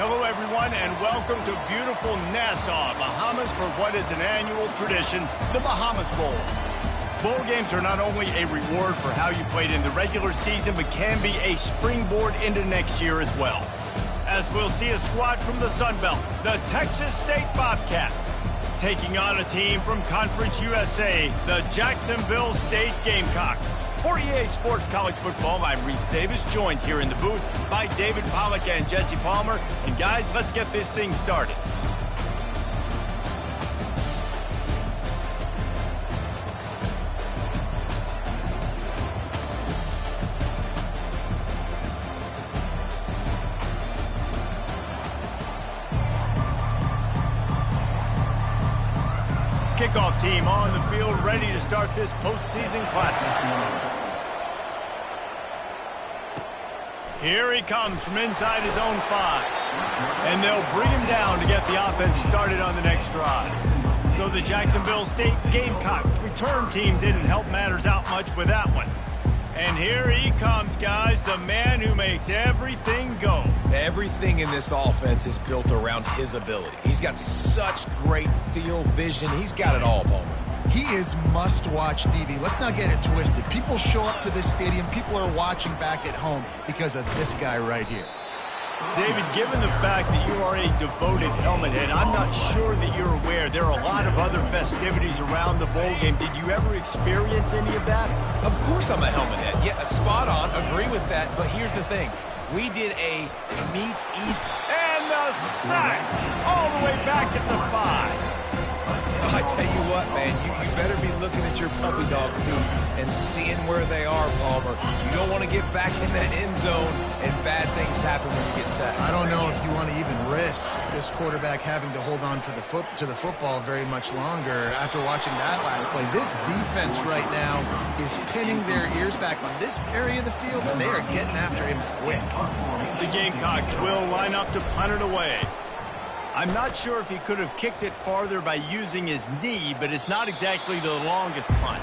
Hello, everyone, and welcome to beautiful Nassau, Bahamas, for what is an annual tradition, the Bahamas Bowl. Bowl games are not only a reward for how you played in the regular season, but can be a springboard into next year as well. As we'll see a squad from the Sun Belt, the Texas State Bobcats, taking on a team from Conference USA, the Jacksonville State Gamecocks. For EA Sports College Football, I'm Reese Davis, joined here in the booth by David Pollack and Jesse Palmer. And guys, let's get this thing started. Kickoff team on the field, ready to start this postseason classic. Here he comes from inside his own 5. And they'll bring him down to get the offense started on the next drive. So the Jacksonville State Gamecocks return team didn't help matters out much with that one. And here he comes, guys, the man who makes everything go. Everything in this offense is built around his ability. He's got such great field vision. He's got it all, Palmer. He is must-watch TV. Let's not get it twisted. People show up to this stadium. People are watching back at home because of this guy right here. David, given the fact that you are a devoted helmet head, I'm not sure that you're aware there are a lot of other festivities around the bowl game. Did you ever experience any of that? Of course I'm a helmet head. Yeah, spot on. Agree with that. But here's the thing. We did a meet, eat, and the sack all the way back at the 5. I tell you what, man, you better be looking at your puppy dog feet and seeing where they are, Palmer. You don't want to get back in that end zone and bad things happen when you get sacked. I don't know if you want to even risk this quarterback having to hold on for to the football very much longer after watching that last play. This defense right now is pinning their ears back on this area of the field, and they are getting after him quick. The Gamecocks will line up to punt it away. I'm not sure if he could have kicked it farther by using his knee, but it's not exactly the longest punt.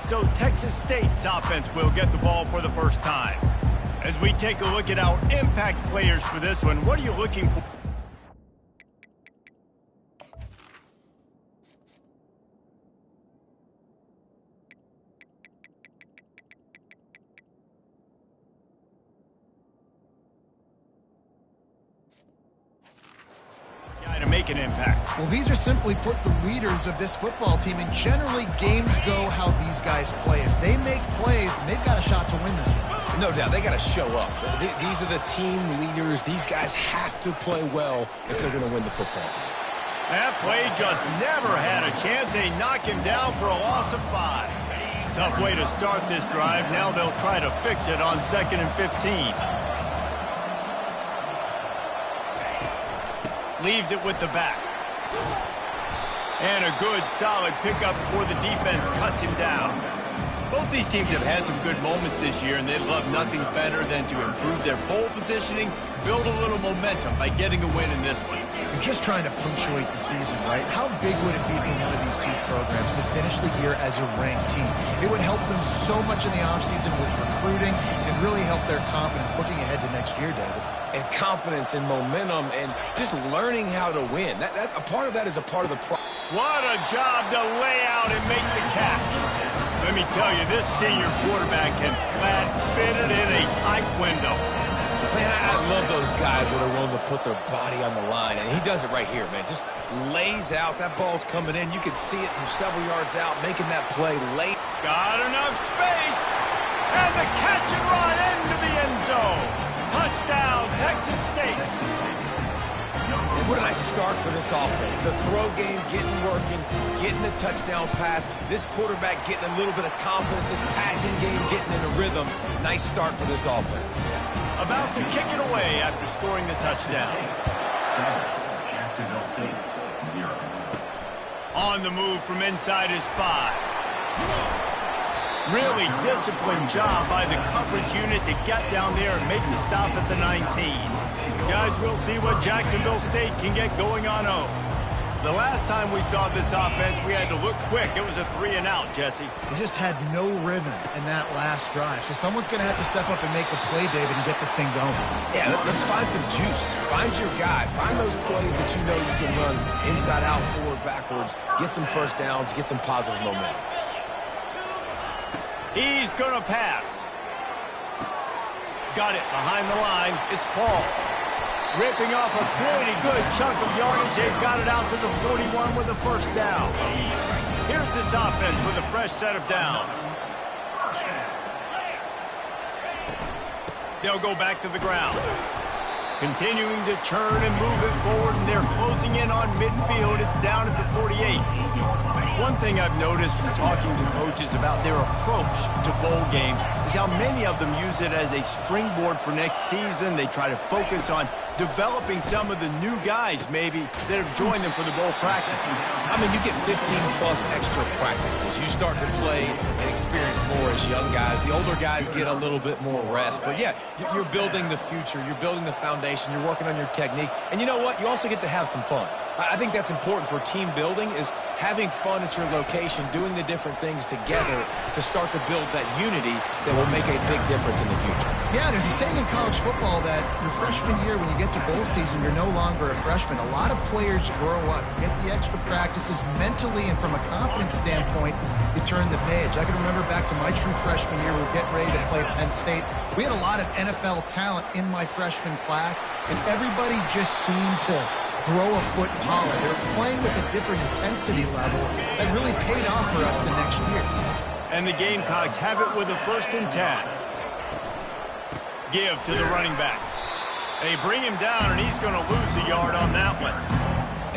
So Texas State's offense will get the ball for the first time. As we take a look at our impact players for this one, what are you looking for? To make an impact. Well, these are simply put the leaders of this football team, and generally games go how these guys play. If they make plays, they've got a shot to win this one. No doubt, they got to show up. These are the team leaders. These guys have to play well if they're going to win the football. That play just never had a chance. They knock him down for a loss of 5. Tough way to start this drive. Now they'll try to fix it on 2nd and 15. Leaves it with the back. And a good, solid pickup before the defense cuts him down. Both these teams have had some good moments this year, and they'd love nothing better than to improve their pole positioning, build a little momentum by getting a win in this one. You're just trying to punctuate the season, right? How big would it be for one of these two programs to finish the year as a ranked team? It would help them so much in the offseason with recruiting and really help their confidence looking ahead to next year, David. And confidence and momentum and just learning how to win. A part of that is a part of the process. What a job to lay out and make the catch. Let me tell you, this senior quarterback can flat fit it in a tight window. Man, I love those guys that are willing to put their body on the line, and he does it right here, man. Just lays out. That ball's coming in. You can see it from several yards out, making that play late. Got enough space. And the catch and run into the end zone. Touchdown, Texas State. And what a nice start for this offense. The throw game getting working, getting the touchdown pass. This quarterback getting a little bit of confidence. This passing game getting in a rhythm. Nice start for this offense. About to kick it away after scoring the touchdown. Jacksonville State, 0. On the move from inside his 5. Really disciplined job by the coverage unit to get down there and make the stop at the 19. Guys, we'll see what Jacksonville State can get going on 0. The last time we saw this offense, we had to look quick. It was a 3-and-out, Jesse. They just had no rhythm in that last drive. So someone's going to have to step up and make a play, David, and get this thing going. Yeah, let's find some juice. Find your guy. Find those plays that you know you can run inside out, forward, backwards. Get some first downs. Get some positive momentum. He's going to pass. Got it behind the line. It's Paul. Ripping off a pretty good chunk of yardage. They've got it out to the 41 with a first down. Here's this offense with a fresh set of downs. They'll go back to the ground. Continuing to churn and move it forward, and they're closing in on midfield. It's down at the 48. One thing I've noticed from talking to coaches about their approach to bowl games is how many of them use it as a springboard for next season. They try to focus on developing some of the new guys, maybe, that have joined them for the bowl practices. I mean, you get 15-plus extra practices. You start to play and experience more as young guys. The older guys get a little bit more rest. But, yeah, you're building the future. You're building the foundation. You're working on your technique. And you know what? You also get to have some fun. I think that's important for team building, is having fun at your location, doing the different things together to start to build that unity that will make a big difference in the future. Yeah, there's a saying in college football that your freshman year, when you get to bowl season, you're no longer a freshman. A lot of players grow up, get the extra practices mentally, and from a confidence standpoint, you turn the page. I can remember back to my true freshman year, we were getting ready to play Penn State. We had a lot of NFL talent in my freshman class, and everybody just seemed to grow a foot taller. They were playing with a different intensity level that really paid off for us the next year. And the Gamecocks have it with a 1st and 10. Give to the running back. They bring him down, and he's going to lose a yard on that one.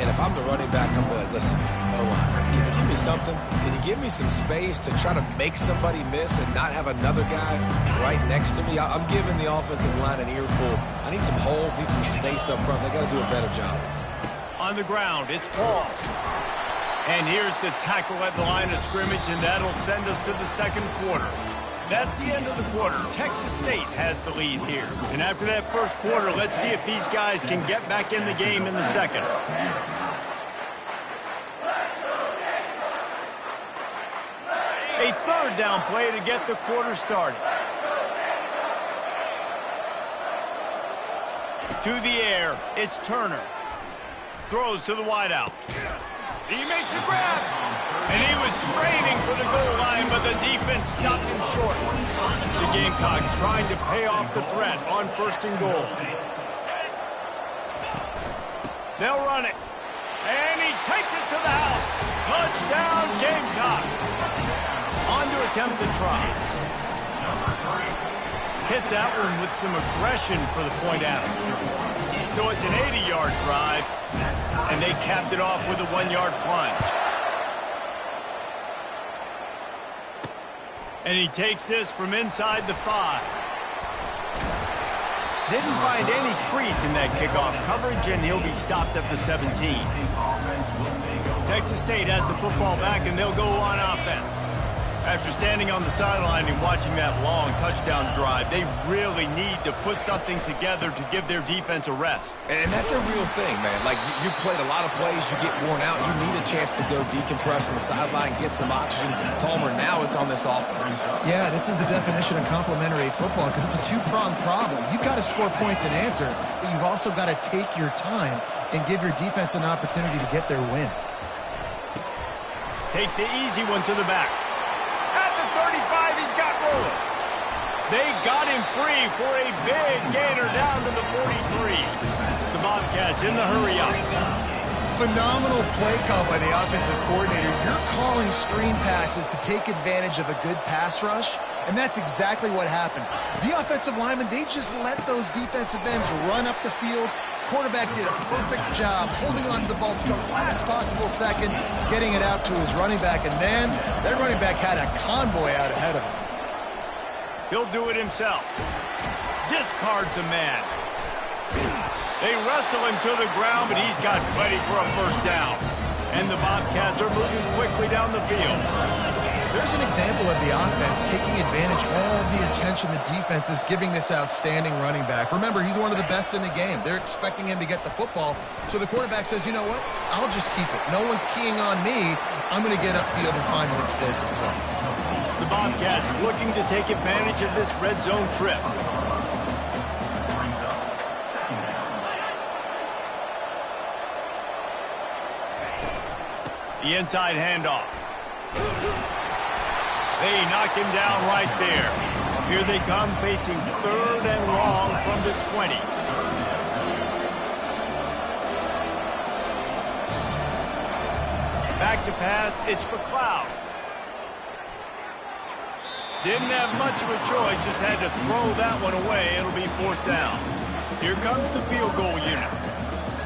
And if I'm the running back, I'm going to listen. Can you give me something? Can you give me some space to try to make somebody miss and not have another guy right next to me? I'm giving the offensive line an earful. I need some holes, need some space up front. They got to do a better job. On the ground, it's Paul. And here's the tackle at the line of scrimmage, and that'll send us to the second quarter. That's the end of the quarter. Texas State has the lead here. And after that first quarter, let's see if these guys can get back in the game in the second. A 3rd down play to get the quarter started. To the air, it's Turner. Throws to the wideout. He makes a grab. And he was straining for the goal line, but the defense stopped him short. The Gamecocks trying to pay off the threat on 1st and goal. They'll run it. And he takes it to the house. Touchdown, Gamecocks. On to attempt to try. Hit that one with some aggression for the point after. So it's an 80-yard drive, and they capped it off with a 1-yard plunge. And he takes this from inside the 5. Didn't find any crease in that kickoff coverage, and he'll be stopped at the 17. Texas State has the football back, and they'll go on offense. After standing on the sideline and watching that long touchdown drive, they really need to put something together to give their defense a rest. And that's a real thing, man. Like, you played a lot of plays, you get worn out, you need a chance to go decompress on the sideline, get some oxygen. Palmer, now it's on this offense. Yeah, this is the definition of complementary football, because it's a two-pronged problem. You've got to score points and answer, but you've also got to take your time and give your defense an opportunity to get their win. Takes the easy one to the back. At the 35, he's got rolling. They got him free for a big gainer down to the 43. The Bobcats in the hurry-up. Phenomenal play call by the offensive coordinator. You're calling screen passes to take advantage of a good pass rush, and that's exactly what happened. The offensive linemen, they just let those defensive ends run up the field. Quarterback did a perfect job holding on to the ball to the last possible second, getting it out to his running back, and then that running back had a convoy out ahead of him. He'll do it himself. Discards a man. They wrestle him to the ground, but he's got plenty for a first down. And the Bobcats are moving quickly down the field. There's an example of the offense taking advantage of all the attention coach and the defense is giving this outstanding running back. Remember, he's one of the best in the game. They're expecting him to get the football. So the quarterback says, you know what? I'll just keep it. No one's keying on me. I'm going to get upfield and find an explosive play. The Bobcats looking to take advantage of this red zone trip. The inside handoff. They knock him down right there. Here they come facing 3rd and long from the 20. Back to pass, it's McLeod. Didn't have much of a choice, just had to throw that one away. It'll be 4th down. Here comes the field goal unit.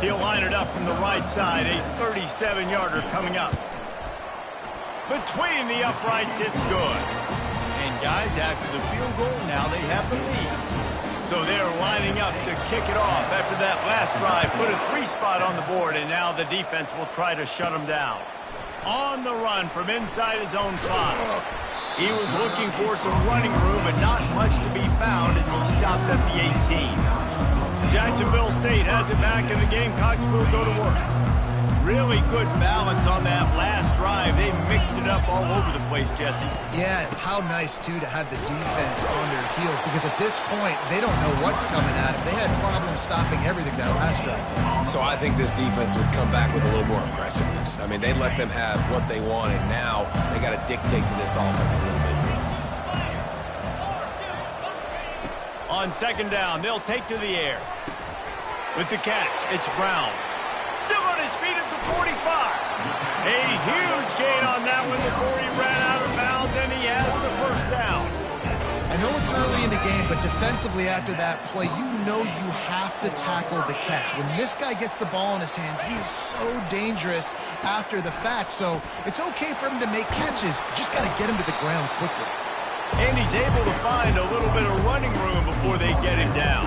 He'll line it up from the right side, a 37-yarder coming up. Between the uprights, it's good. And guys, after the field goal, now they have the lead. So they're lining up to kick it off after that last drive. Put a 3-spot on the board, and now the defense will try to shut them down. On the run from inside his own 5. He was looking for some running room, but not much to be found as he stopped at the 18. Jacksonville State has it back, and the Gamecocks will go to work. Really good balance on that last drive. They mixed it up all over the place, Jesse. Yeah, how nice, too, to have the defense on their heels, because at this point, they don't know what's coming at them. They had problems stopping everything that last drive. So I think this defense would come back with a little more aggressiveness. I mean, they let them have what they wanted. Now they got to dictate to this offense a little bit more. On 2nd down, they'll take to the air. With the catch, it's Brown. Still on his feet at the 45. A huge gain on that one before he ran out of bounds, and he has the 1st down. I know it's early in the game, but defensively after that play, you know you have to tackle the catch. When this guy gets the ball in his hands, he is so dangerous after the fact. So it's okay for him to make catches. You just got to get him to the ground quickly. And he's able to find a little bit of running room before they get him down.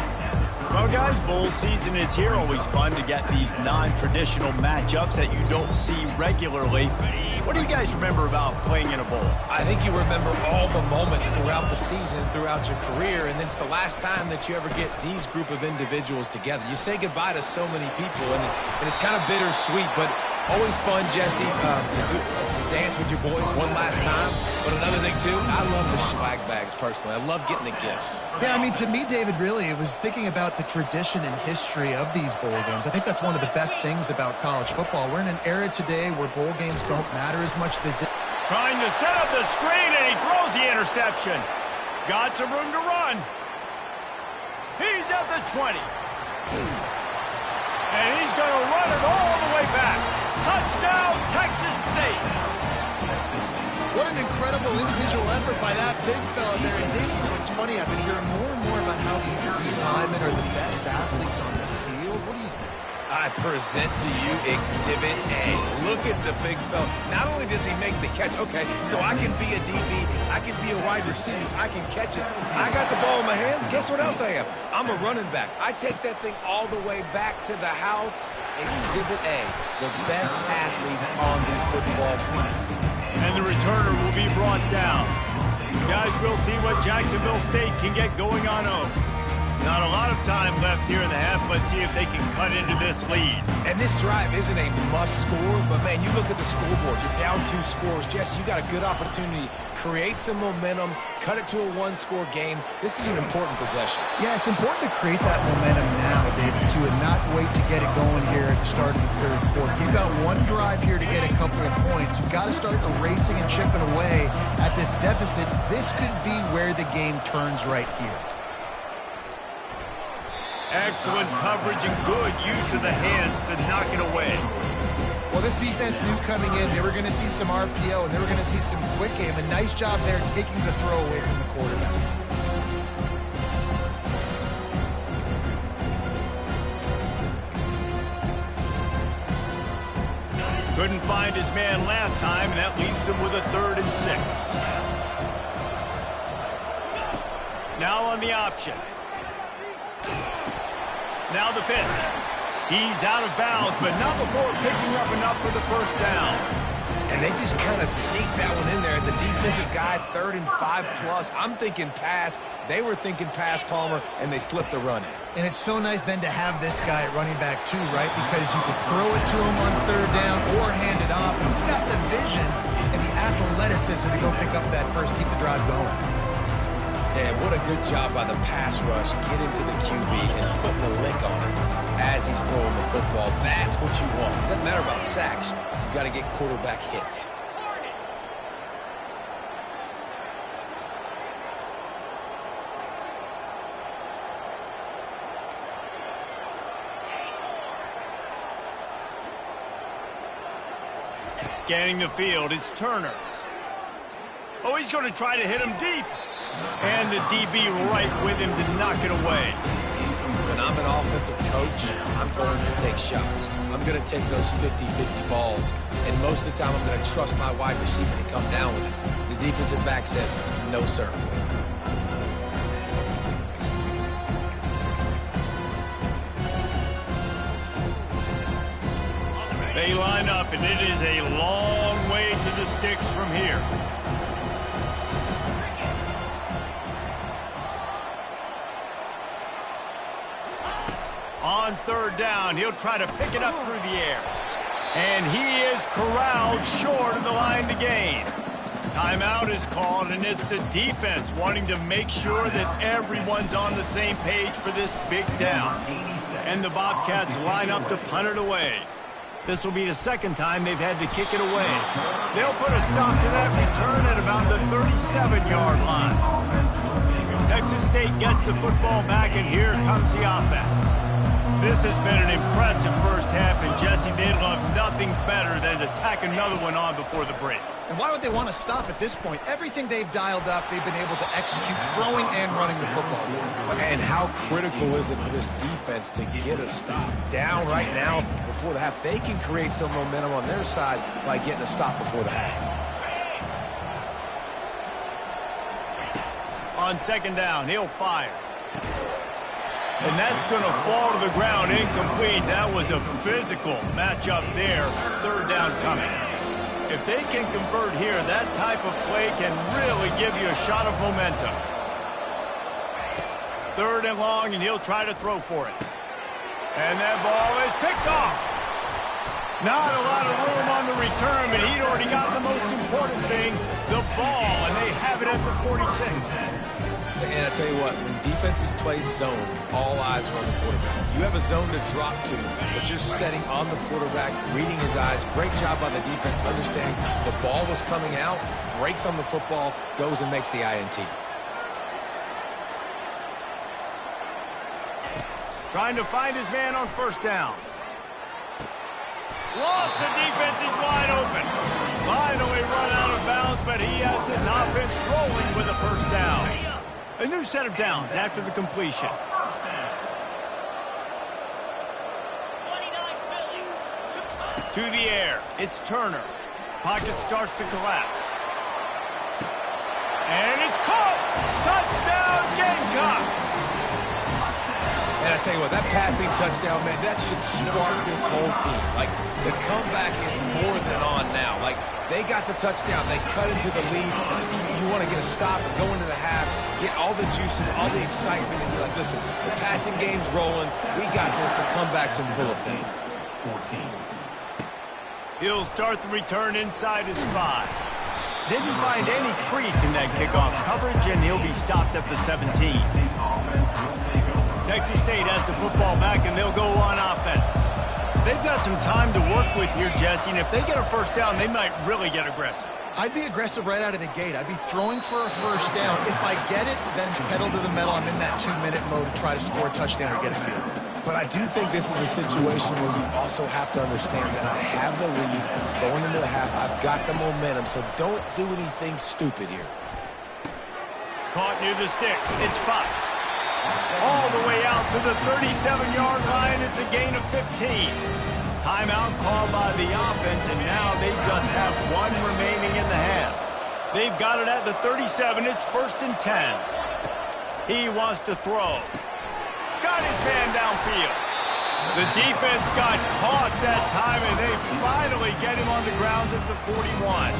Well, guys, bowl season is here. Always fun to get these non-traditional matchups that you don't see regularly. What do you guys remember about playing in a bowl? I think you remember all the moments throughout the season, throughout your career, and it's the last time that you ever get these group of individuals together. You say goodbye to so many people, and it's kind of bittersweet, but always fun, Jesse, to dance with your boys one last time. But another thing, too, I love the swag bags, personally. I love getting the gifts. Yeah, I mean, to me, David, really, it was thinking about the tradition and history of these bowl games. I think that's one of the best things about college football. We're in an era today where bowl games don't matter as much as they did. Trying to set up the screen, and he throws the interception. Got some room to run. He's at the 20. And he's going to run it all the way back. Touchdown, Texas State. What an incredible individual effort by that big fella there. And Dave, you know, it's funny, I've been hearing more and more about how these D linemen are the best athletes on the field. What do you think? I present to you Exhibit A. Look at the big fella. Not only does he make the catch, okay, so I can be a DB, I can be a wide receiver, I can catch it. I got the ball in my hands. Guess what else I am? I'm a running back. I take that thing all the way back to the house. Exhibit A, the best athletes on the football field. And the returner will be brought down. Guys, we'll see what Jacksonville State can get going on home. Not a lot of time left here in the half. Let's see if they can cut into this lead. And this drive isn't a must score, but man, you look at the scoreboard. You're down 2 scores. Jesse, you got a good opportunity. Create some momentum. Cut it to a 1-score game. This is an important possession. Yeah, it's important to create that momentum now, David, too, and not wait to get it going here at the start of the 3rd quarter. You've got one drive here to get a couple of points. You've got to start erasing and chipping away at this deficit. This could be where the game turns right here. Excellent coverage and good use of the hands to knock it away. Well, this defense knew coming in they were going to see some RPO and they were going to see some quick game. A nice job there taking the throw away from the quarterback. Couldn't find his man last time, and that leaves him with a 3rd and 6. Now on the option. Now the pitch. He's out of bounds, but not before picking up enough for the 1st down. And they just kind of sneak that one in there as a defensive guy, 3rd and 5+. I'm thinking pass. They were thinking pass, Palmer, and they slipped the run in. And it's so nice then to have this guy at running back too, right? Because you could throw it to him on 3rd down or hand it off. And he's got the vision and the athleticism to go pick up that first, keep the drive going. And what a good job by the pass rush, getting to the QB and putting a lick on him as he's throwing the football. That's what you want. It doesn't matter about sacks. You got to get quarterback hits. Scanning the field, it's Turner. Oh, he's going to try to hit him deep. And the DB right with him to knock it away. When I'm an offensive coach, I'm going to take shots. I'm going to take those 50-50 balls. And most of the time, I'm going to trust my wide receiver to come down with it. The defensive back said, no, sir. They line up, and it is a long way to the sticks from here. On 3rd down, he'll try to pick it up through the air. And he is corralled short of the line to gain. Timeout is called, and it's the defense wanting to make sure that everyone's on the same page for this big down. And the Bobcats line up to punt it away. This will be the 2nd time they've had to kick it away. They'll put a stop to that return at about the 37-yard line. Texas State gets the football back, and here comes the offense. This has been an impressive first half, and Jesse, they'd love nothing better than to tack another one on before the break. And why would they want to stop at this point? Everything they've dialed up, they've been able to execute, throwing and running the football. And how critical is it for this defense to get a stop? Down right now before the half. They can create some momentum on their side by getting a stop before the half. On 2nd down, he'll fire. And that's going to fall to the ground incomplete. That was a physical matchup there. 3rd down coming. If they can convert here, that type of play can really give you a shot of momentum. 3rd and long, and he'll try to throw for it. And that ball is picked off. Not a lot of room on the return, but he'd already got the most important thing, the ball, and they have it at the 46. And I tell you what, when defenses play zone, all eyes are on the quarterback. You have a zone to drop to, but you're setting on the quarterback, reading his eyes. Great job by the defense, understanding the ball was coming out, breaks on the football, goes and makes the INT. Trying to find his man on 1st down. Lost, the defense is wide open. Finally run out of bounds, but he has his offense rolling with a 1st down. A new set of downs after the completion. To the air, it's Turner. Pocket starts to collapse. And it's caught! Touchdown, Gamecocks! And I tell you what, that passing touchdown, man, that should spark this whole team. Like, the comeback is more than on now. Like, they got the touchdown. They cut into the lead. You want to get a stop and go into the half, get all the juices, all the excitement, and be like, listen, the passing game's rolling. We got this. The comeback's in full effect. 14. He'll start the return inside his 5. Didn't find any crease in that kickoff coverage, and he'll be stopped at the 17. Texas State has the football back, and they'll go on offense. They've got some time to work with here, Jesse, and if they get a 1st down, they might really get aggressive. I'd be aggressive right out of the gate. I'd be throwing for a 1st down. If I get it, then it's pedal to the metal. I'm in that 2-minute mode to try to score a touchdown or get a field. But I do think this is a situation where you also have to understand that I have the lead going into the half. I've got the momentum, so don't do anything stupid here. Caught near the sticks. It's Fox. All the way out to the 37-yard line. It's a gain of 15. Timeout called by the offense, and now they just have 1 remaining in the half. They've got it at the 37. It's 1st and 10. He wants to throw. Got his man downfield. The defense got caught that time, and they finally get him on the ground at the 41.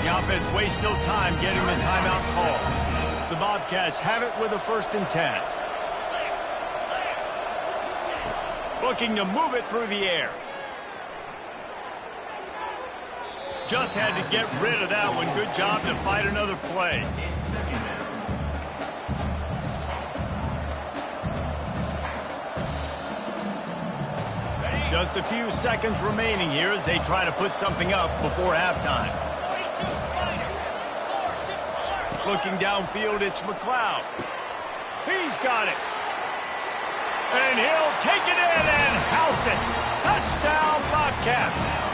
The offense wastes no time getting the timeout call. The Bobcats have it with a 1st and 10. Looking to move it through the air. Just had to get rid of that one. Good job to fight another play. Just a few seconds remaining here as they try to put something up before halftime. Looking downfield, it's McLeod. He's got it. And he'll take it in and house it. Touchdown, Bobcats.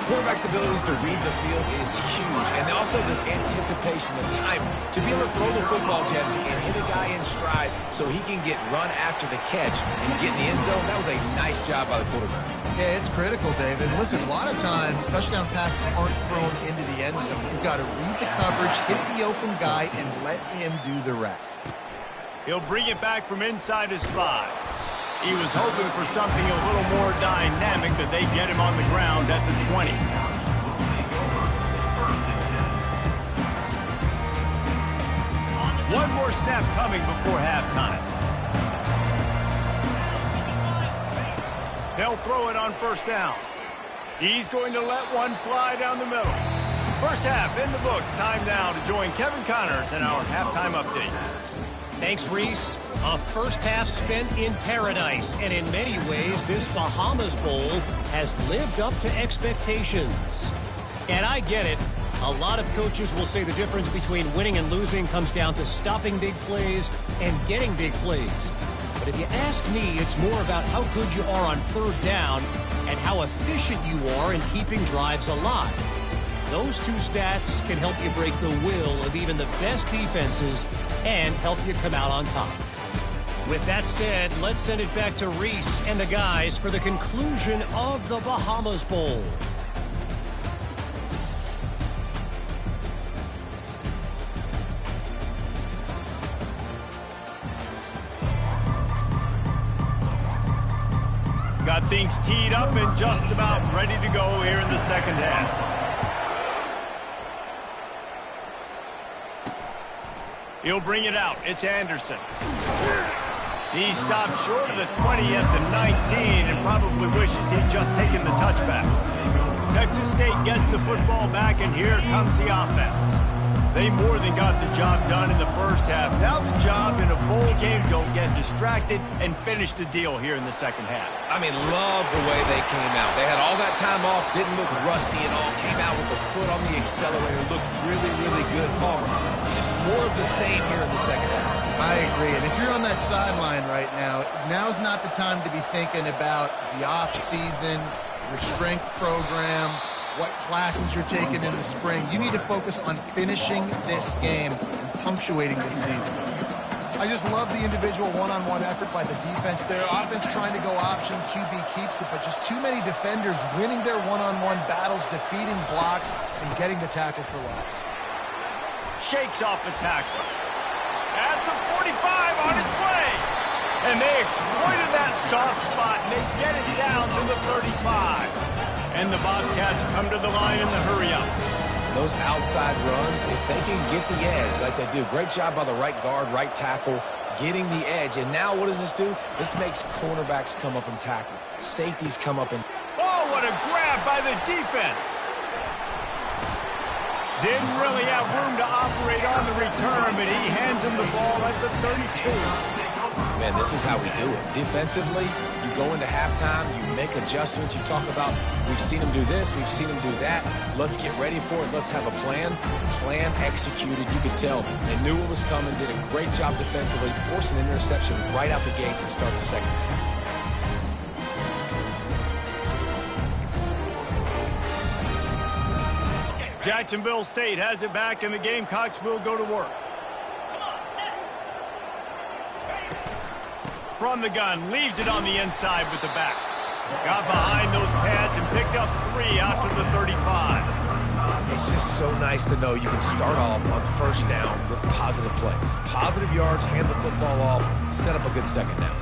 Quarterback's abilities to read the field is huge, and also the anticipation, the time to be able to throw the football, Jesse, and hit a guy in stride so he can get run after the catch and get in the end zone. That was a nice job by the quarterback. Yeah, it's critical, David. Listen, a lot of times touchdown passes aren't thrown into the end zone. You've got to read the coverage, hit the open guy, and let him do the rest. He'll bring it back from inside his 5. He was hoping for something a little more dynamic, but they get him on the ground at the 20. One more snap coming before halftime. They'll throw it on 1st down. He's going to let one fly down the middle. First half in the books. Time now to join Kevin Connors in our halftime update. Thanks, Reese. A first half spent in paradise, and in many ways, this Bahamas Bowl has lived up to expectations. And I get it. A lot of coaches will say the difference between winning and losing comes down to stopping big plays and getting big plays. But if you ask me, it's more about how good you are on 3rd down and how efficient you are in keeping drives alive. Those 2 stats can help you break the will of even the best defenses and help you come out on top. With that said, let's send it back to Reese and the guys for the conclusion of the Bahamas Bowl. Got things teed up and just about ready to go here in the 2nd half. He'll bring it out. It's Anderson. He stopped short of the 20 at the 19 and probably wishes he'd just taken the touchback. Texas State gets the football back, and here comes the offense. They more than got the job done in the first half. Now the job in a bowl game, don't get distracted and finish the deal here in the 2nd half. I mean, love the way they came out. They had all that time off, didn't look rusty at all, came out with the foot on the accelerator, looked really, really good. Palmer, just more of the same here in the 2nd half. I agree, and if you're on that sideline right now, now's not the time to be thinking about the off-season, your strength program, what classes you're taking in the spring. You need to focus on finishing this game and punctuating this season. I just love the individual one-on-one effort by the defense there. Offense trying to go option, QB keeps it, but just too many defenders winning their one-on-one battles, defeating blocks, and getting the tackle for loss. Shakes off the tackle. At the 45 on its way. And they exploited that soft spot, and they get it down to the 35. And the Bobcats come to the line in the hurry-up. Those outside runs, if they can get the edge like they do, great job by the right guard, right tackle, getting the edge. And now what does this do? This makes cornerbacks come up and tackle. Safeties come up and... Oh, what a grab by the defense. Didn't really have room to operate on the return, but he hands him the ball at the 32. Man, this is how we do it. Defensively, you go into halftime, you make adjustments, you talk about, we've seen them do this, we've seen them do that. Let's get ready for it. Let's have a plan. Plan executed. You could tell they knew what was coming, did a great job defensively, forced an interception right out the gates to start the 2nd half. Jacksonville State has it back, and the Gamecocks will go to work. From the gun, leaves it on the inside with the back. Got behind those pads and picked up 3 after the 35. It's just so nice to know you can start off on 1st down with positive plays. Positive yards, hand the football off, set up a good 2nd down.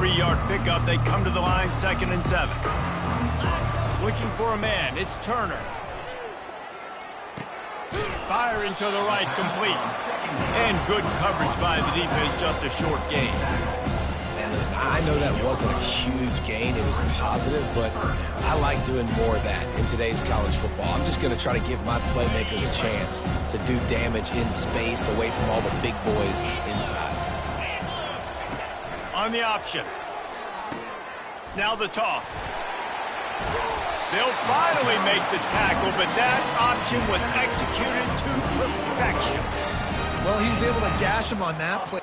3-yard pickup. They come to the line, 2nd and 7. Looking for a man. It's Turner. Firing to the right, complete. And good coverage by the defense, just a short gain. And listen, I know that wasn't a huge gain. It was positive, but I like doing more of that in today's college football. I'm just going to try to give my playmakers a chance to do damage in space away from all the big boys inside. On the option. Now the toss. They'll finally make the tackle, but that option was executed to perfection. Well, he was able to gash him on that play.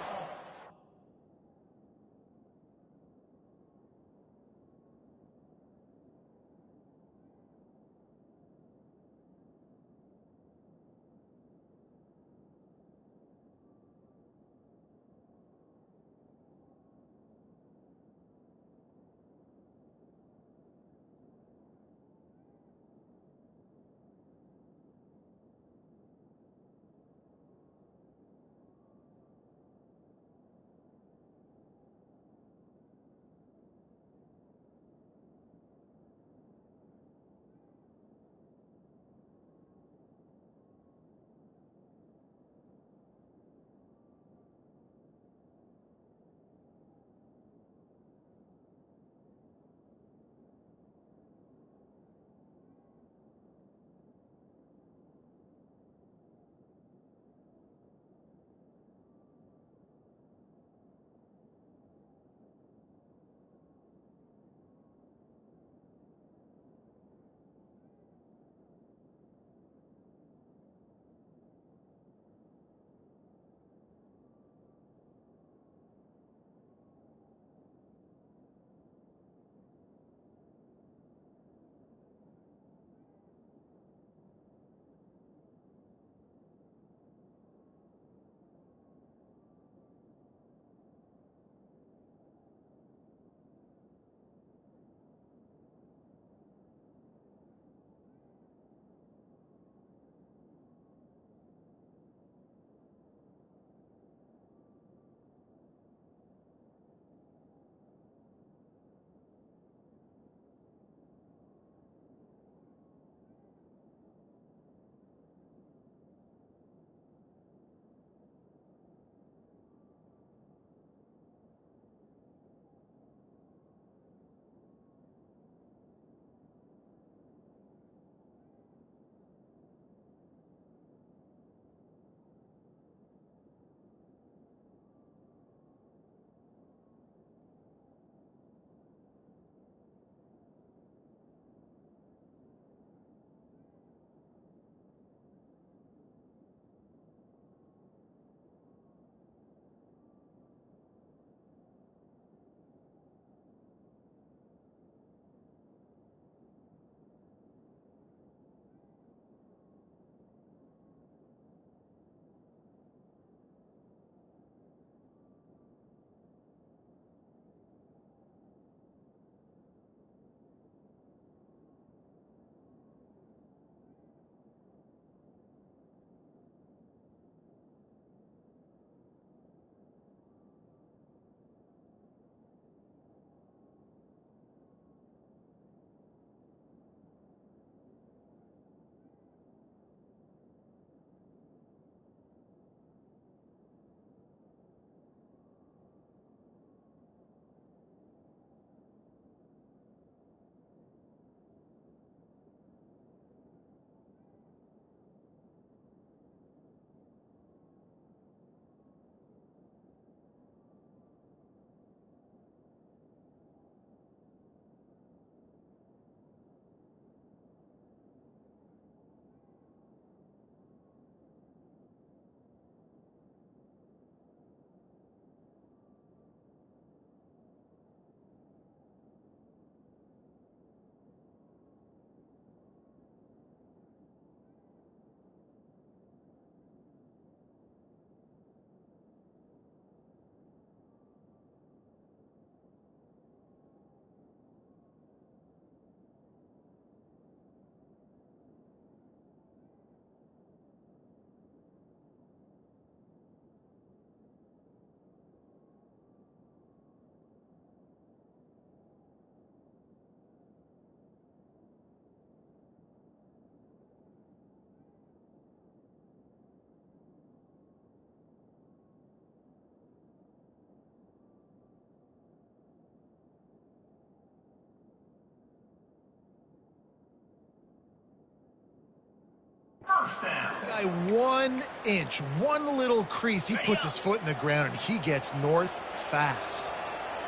Guy 1 inch, one little crease, he puts his foot in the ground and he gets north fast.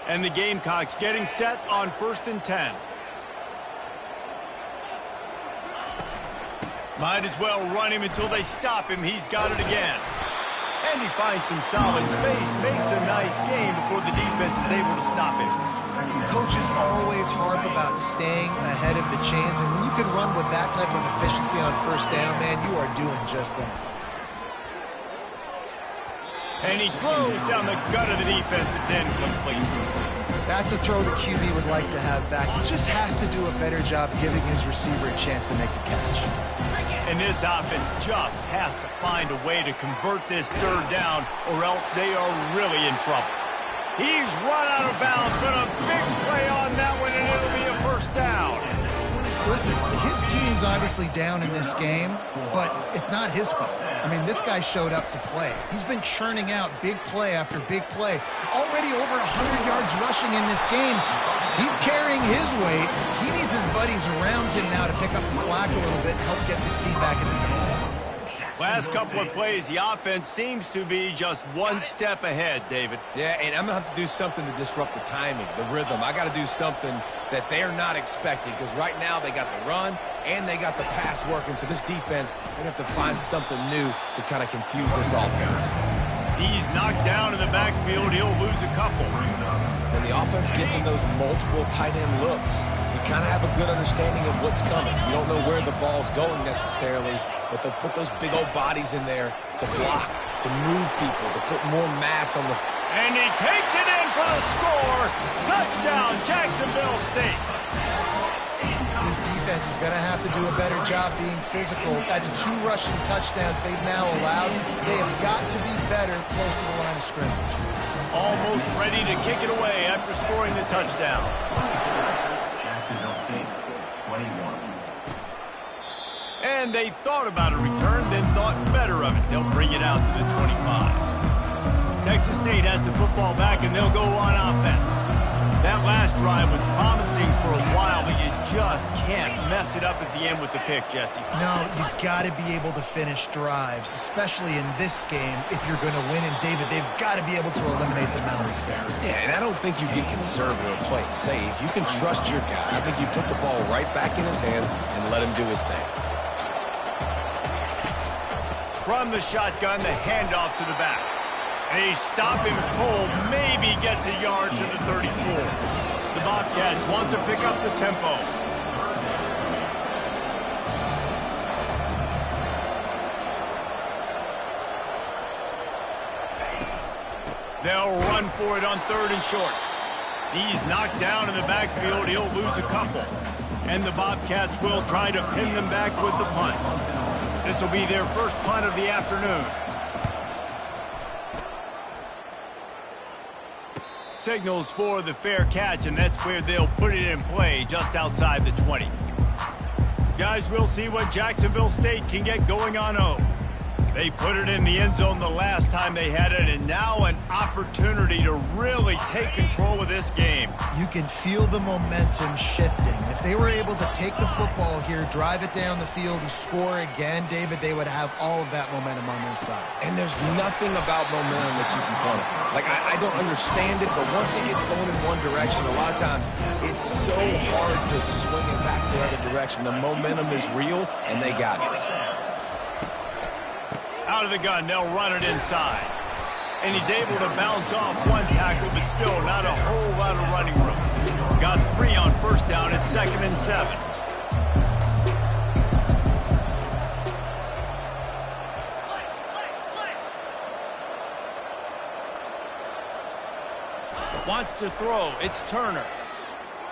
And the Gamecocks getting set on 1st and 10. Might as well run him until they stop him. He's got it again. And he finds some solid space, makes a nice game before the defense is able to stop him. Coaches always harp about staying ahead of the chains, and when you can run with that type of efficiency on 1st down, man, you are doing just that. And he throws down the gut of the defense. It's incomplete. That's a throw the QB would like to have back. He just has to do a better job giving his receiver a chance to make the catch. And this offense just has to find a way to convert this 3rd down, or else they are really in trouble. He's run out of bounds, but a big play on that one, and it'll be a 1st down. Listen, his team's obviously down in this game, but it's not his fault. I mean, this guy showed up to play. He's been churning out big play after big play. Already over 100 yards rushing in this game. He's carrying his weight. He needs his buddies around him now to pick up the slack a little bit and help get this team back in the game. Last couple of plays, the offense seems to be just one step ahead, David. Yeah, and I'm going to have to do something to disrupt the timing, the rhythm. I got to do something that they're not expecting, because right now they got the run and they got the pass working. So this defense, they have to find something new to kind of confuse this offense. He's knocked down in the backfield. He'll lose a couple. When the offense gets in those multiple tight end looks, you kind of have a good understanding of what's coming. You don't know where the ball's going necessarily, but they'll put those big old bodies in there to block, to move people, to put more mass on the... And he takes it in for the score. Touchdown, Jacksonville State. This defense is going to have to do a better job being physical. That's 2 rushing touchdowns they've now allowed. They have got to be better close to the line of scrimmage. Almost ready to kick it away after scoring the touchdown. Jacksonville State, 21. And they thought about a return, then thought better of it. They'll bring it out to the 25. Texas State has the football back, and they'll go on offense. That last drive was promising for a while, but you just can't mess it up at the end with the pick, Jesse. No, you've got to be able to finish drives, especially in this game if you're going to win. And, David, they've got to be able to eliminate the penalties there. Yeah, and I don't think you get conservative, play it safe. You can trust your guy. I think you put the ball right back in his hands and let him do his thing. From the shotgun, the handoff to the back. A stopping pull maybe gets a yard to the 34. The Bobcats want to pick up the tempo. They'll run for it on 3rd and short. He's knocked down in the backfield. He'll lose a couple. And the Bobcats will try to pin them back with the punt. This will be their first punt of the afternoon. Signals for the fair catch, and that's where they'll put it in play, just outside the 20. Guys, we'll see what Jacksonville State can get going on home. They put it in the end zone the last time they had it, and now an opportunity to really take control of this game. You can feel the momentum shifting. If they were able to take the football here, drive it down the field, and score again, David, they would have all of that momentum on their side. And there's nothing about momentum that you can quantify. Like, I don't understand it, but once it gets going in one direction, a lot of times it's so hard to swing it back the other direction. The momentum is real, and they got it. Out of the gun, they'll run it inside. And he's able to bounce off one tackle, but still not a whole lot of running room. Got 3 on 1st down at 2nd and 7. Wants to throw. It's Turner.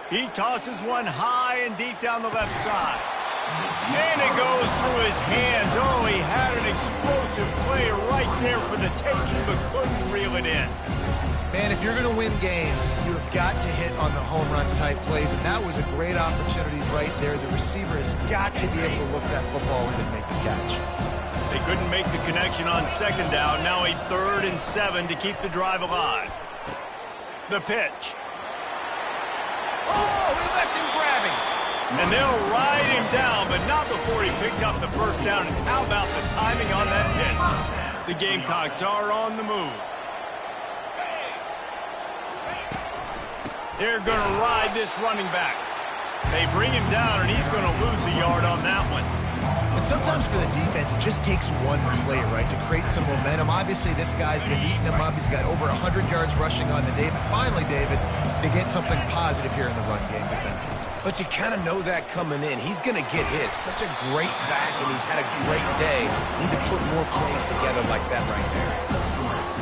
He tosses one high and deep down the left side. And it goes through his hands. Oh, he had an explosive play right there for the taking, but couldn't reel it in. Man, if you're going to win games, you have got to hit on the home run type plays, and that was a great opportunity right there. The receiver has got to be able to look that football in and make the catch. They couldn't make the connection on 2nd down. Now a 3rd and 7 to keep the drive alive. The pitch. Oh, he left him grabbing. And they'll ride him down, but not before he picks up the first down. And how about the timing on that pitch? The Gamecocks are on the move. They're going to ride this running back. They bring him down, and he's going to lose a yard on that one. And sometimes for the defense, it just takes one play, right, to create some momentum. Obviously, this guy's been eating him up. He's got over 100 yards rushing on the day. But finally, David, they get something positive here in the run game defensively. But you kind of know that coming in. He's going to get his. Such a great back, and he's had a great day. Need to put more plays together like that right there.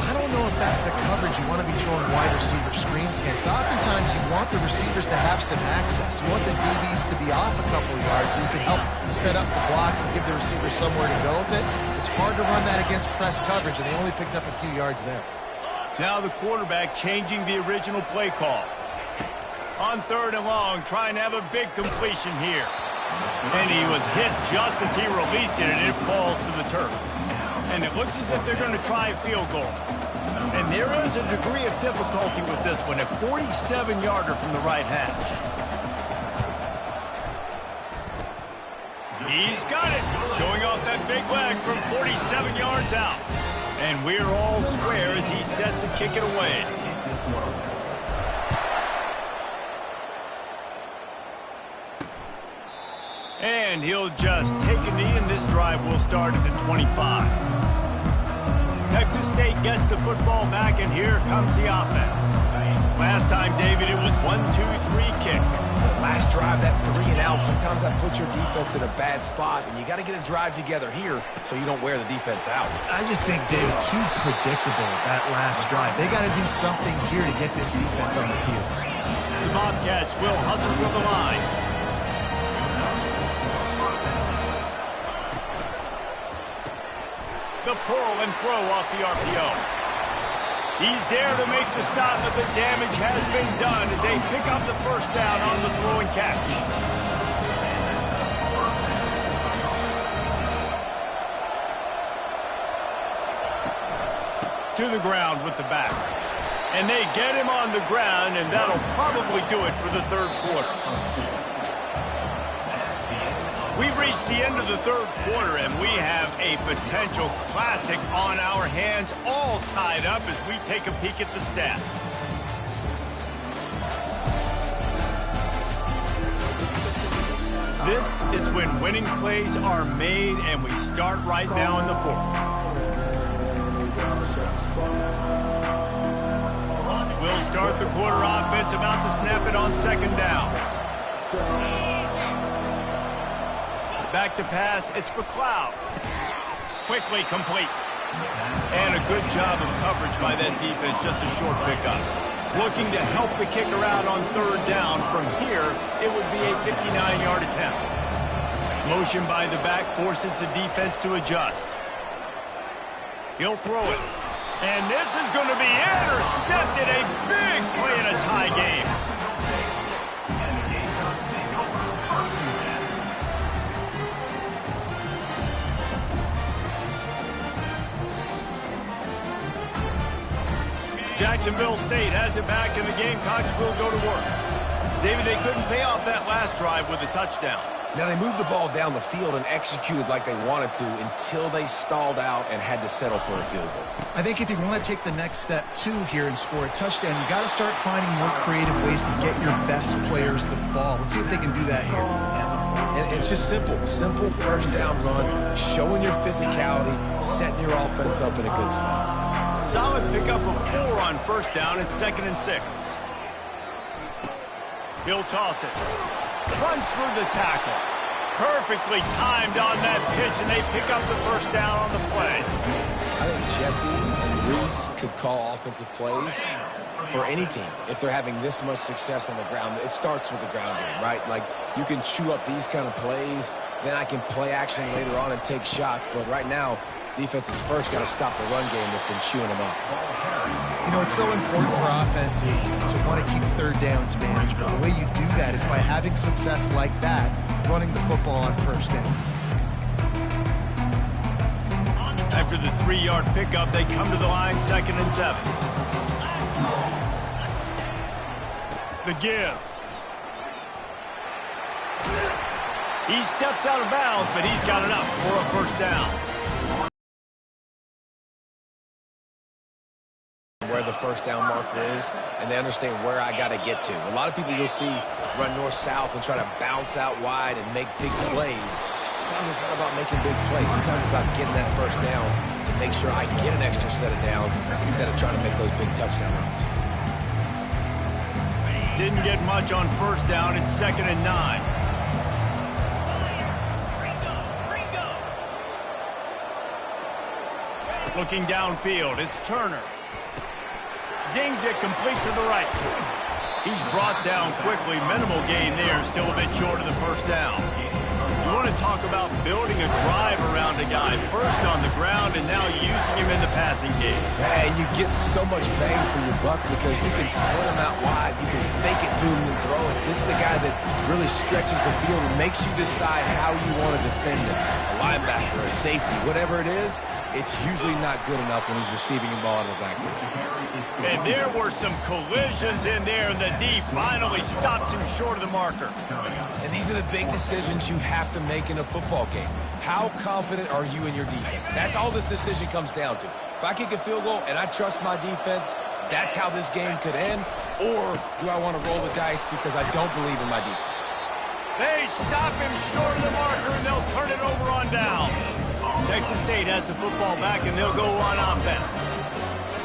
I don't know if that's the coverage you want to be throwing wide receiver screens against. Oftentimes, you want the receivers to have some access. You want the DBs to be off a couple of yards so you can help set up the blocks and give the receiver somewhere to go with it. It's hard to run that against press coverage, and they only picked up a few yards there. Now the quarterback changing the original play call. On 3rd and long, trying to have a big completion here. And he was hit just as he released it, and it falls to the turf. And it looks as if they're going to try a field goal. And there is a degree of difficulty with this one, a 47-yarder from the right hash. He's got it, showing off that big leg from 47 yards out. And we're all square as he's set to kick it away. And he'll just take a knee, and this drive will start at the 25. Texas State gets the football back, and here comes the offense. Last time, David, it was 1-2-3 kick. The last drive, that 3 and out, sometimes that puts your defense in a bad spot, and you got to get a drive together here so you don't wear the defense out. I just think, David, too predictable that last drive. They got to do something here to get this defense on their heels. The Bobcats will hustle for the line. The pull and throw off the RPO. He's there to make the stop, but the damage has been done as they pick up the first down on the throw and catch. To the ground with the back. And they get him on the ground, and that'll probably do it for the 3rd quarter. We've reached the end of the 3rd quarter, and we have a potential classic on our hands, all tied up as we take a peek at the stats. This is when winning plays are made, and we start right now in the 4th. We'll start the quarter offense, about to snap it on 2nd down. Back to pass, it's McLeod. Quickly complete. And a good job of coverage by that defense, just a short pickup. Looking to help the kicker out on 3rd down. From here, it would be a 59-yard attempt. Motion by the back forces the defense to adjust. He'll throw it. And this is going to be intercepted. A big play in a tie game. Jacksonville State has it back, and the Gamecocks will go to work. David, they couldn't pay off that last drive with a touchdown. Now, they moved the ball down the field and executed like they wanted to until they stalled out and had to settle for a field goal. I think if you want to take the next step, too, here and score a touchdown, you got to start finding more creative ways to get your best players the ball. Let's see if they can do that here. And it's just simple. Simple 1st down run, showing your physicality, setting your offense up in a good spot. Solid pickup of 4 on 1st down. It's 2nd and 6. He'll toss it. Runs through the tackle. Perfectly timed on that pitch, and they pick up the 1st down on the play. I think Jesse and Reese could call offensive plays for any team if they're having this much success on the ground. It starts with the ground game, right? Like, you can chew up these kind of plays, then I can play action later on and take shots. But right now, defense is first got to stop the run game that's been chewing them up. You know, it's so important for offenses to want to keep 3rd downs manageable. The way you do that is by having success like that, running the football on 1st down. After the 3-yard pickup, they come to the line, 2nd and 7. The give. He steps out of bounds, but he's got enough for a first down. Where the first down marker is, and they understand where I got to get to. A lot of people you'll see run north-south and try to bounce out wide and make big plays. Sometimes it's not about making big plays. Sometimes it's about getting that first down to make sure I get an extra set of downs instead of trying to make those big touchdown runs. Didn't get much on first down. It's 2nd and 9. Looking downfield, it's Turner. Zings it complete to the right. He's brought down quickly. Minimal gain there. Still a bit short of the first down. You want to talk about building a drive around a guy. First on the ground and now using him in the passing game. And you get so much bang for your buck because you can split him out wide. You can fake it to him and throw it. This is the guy that really stretches the field and makes you decide how you want to defend him. A linebacker, a safety, whatever it is, it's usually not good enough when he's receiving the ball out of the backfield. And there were some collisions in there, and the D finally stops him short of the marker. And these are the big decisions you have to make in a football game. How confident are you in your defense? That's all this decision comes down to. If I kick a field goal and I trust my defense, that's how this game could end. Or do I want to roll the dice because I don't believe in my defense? They stop him short of the marker, and they'll turn it over on down. Texas State has the football back, and they'll go on offense.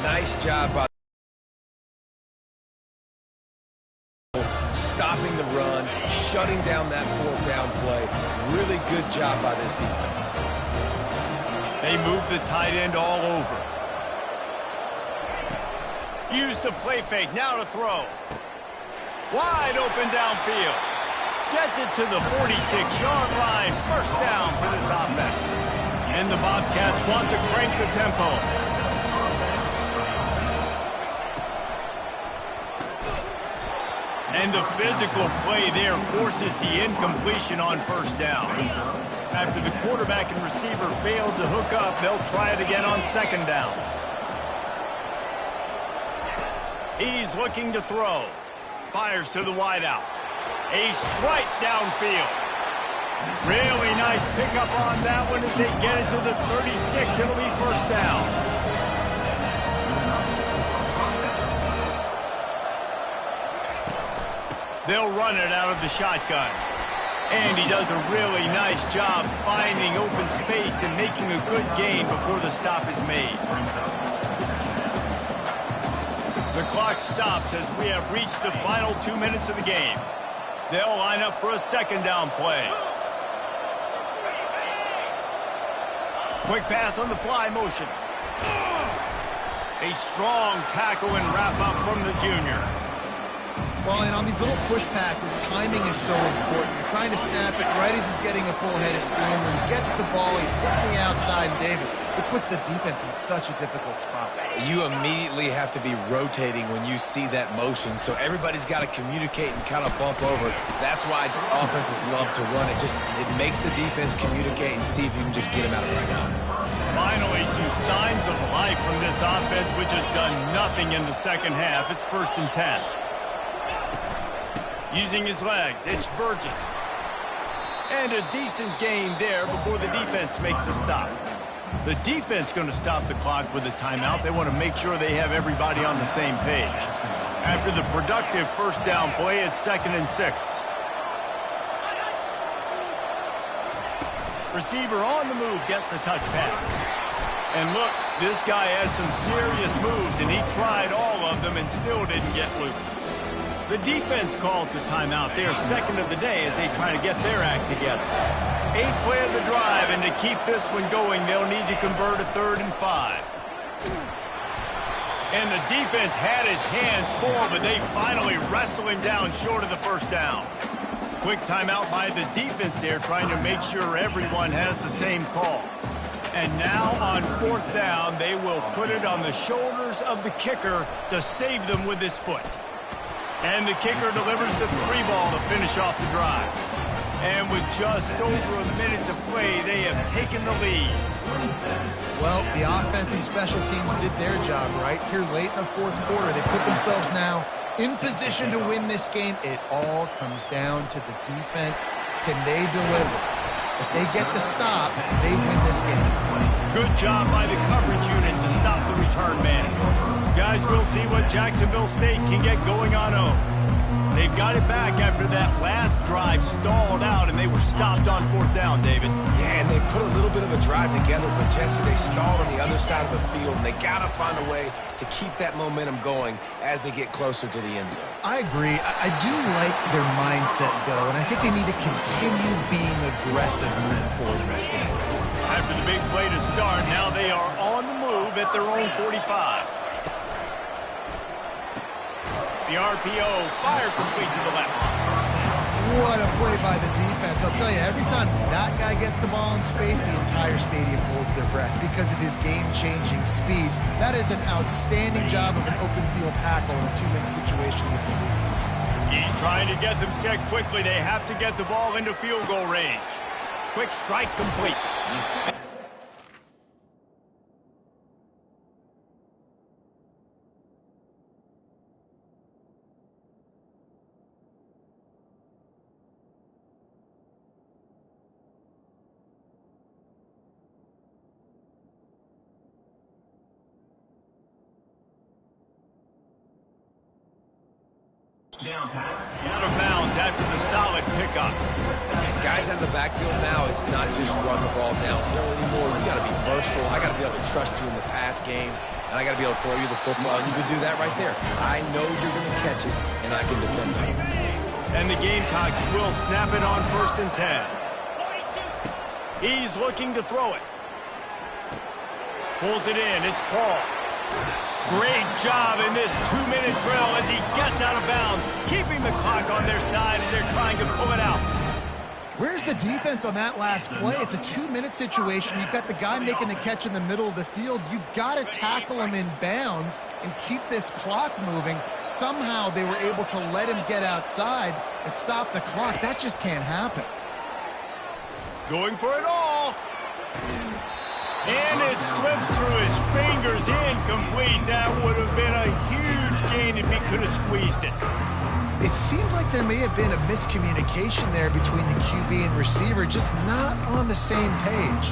Nice job by stopping the run, shutting down that fourth down play. Really good job by this defense. They move the tight end all over. Use the play fake, now to throw. Wide open downfield. Gets it to the 46-yard line. First down for this offense. And the Bobcats want to crank the tempo. And the physical play there forces the incompletion on first down. After the quarterback and receiver failed to hook up, they'll try it again on second down. He's looking to throw. Fires to the wideout. A strike downfield. Really nice pickup on that one as they get it to the 36. It'll be first down. They'll run it out of the shotgun. And he does a really nice job finding open space and making a good gain before the stop is made. The clock stops as we have reached the final 2 minutes of the game. They'll line up for a second down play. Quick pass on the fly motion. A strong tackle and wrap up from the junior. Well, and on these little push passes, timing is so important. You're trying to snap it right as he's getting a full head of steam. When he gets the ball, he's hitting the outside, and David, it puts the defense in such a difficult spot. You immediately have to be rotating when you see that motion, so everybody's got to communicate and kind of bump over. That's why offenses love to run it. It makes the defense communicate and see if you can just get him out of the spot. Finally, some signs of life from this offense, which has done nothing in the second half. It's 1st and 10. Using his legs, it's Burgess. And a decent gain there before the defense makes the stop. The defense going to stop the clock with a timeout. They want to make sure they have everybody on the same page. After the productive first down play, it's 2nd and 6. Receiver on the move gets the touch pass. And look, this guy has some serious moves, and he tried all of them and still didn't get loose. The defense calls the timeout. They are second of the day as they try to get their act together. 8th play of the drive, and to keep this one going, they'll need to convert a 3rd and 5. And the defense had his hands full, but they finally wrestle him down short of the first down. Quick timeout by the defense there, trying to make sure everyone has the same call. And now on 4th down, they will put it on the shoulders of the kicker to save them with his foot. And the kicker delivers the 3-ball to finish off the drive. And with just over a minute to play, they have taken the lead. Well, the offense and special teams did their job right here late in the 4th quarter. They put themselves now in position to win this game. It all comes down to the defense Can they deliver? If they get the stop, they win this game. Good job by the coverage unit to stop the return man. Guys, we'll see what Jacksonville State can get going on home. They've got it back after that last drive stalled out, and they were stopped on 4th down, David. Yeah, and they put a little bit of a drive together, but Jesse, they stalled on the other side of the field, and they got to find a way to keep that momentum going as they get closer to the end zone. I agree. I do like their mindset, though, and I think they need to continue being aggressive moving forward in this game. After the big play to start, now they are on the move at their own 45. The RPO, fire complete to the left. What a play by the defense. I'll tell you, every time that guy gets the ball in space, the entire stadium holds their breath because of his game-changing speed. That is an outstanding job of an open field tackle in a 2-minute situation with the lead. He's trying to get them set quickly. They have to get the ball into field goal range. Quick strike complete. Out of bounds after the solid pickup. Guys out of the backfield now, it's not just run the ball downhill anymore. You got to be versatile. I got to be able to trust you in the pass game, and I got to be able to throw you the football, and you can do that right there. I know you're going to catch it, and I can defend it. And the Gamecocks will snap it on 1st and 10. He's looking to throw it. Pulls it in. It's Paul. Great job in this 2-minute drill as he gets out of bounds, keeping the clock on their side as they're trying to pull it out. Where's the defense on that last play? It's a 2-minute situation. You've got the guy making the catch in the middle of the field. You've got to tackle him in bounds and keep this clock moving. Somehow they were able to let him get outside and stop the clock. That just can't happen. Going for it all. And it slips through his fingers, incomplete. That would have been a huge gain if he could have squeezed it. It seemed like there may have been a miscommunication there between the QB and receiver, just not on the same page.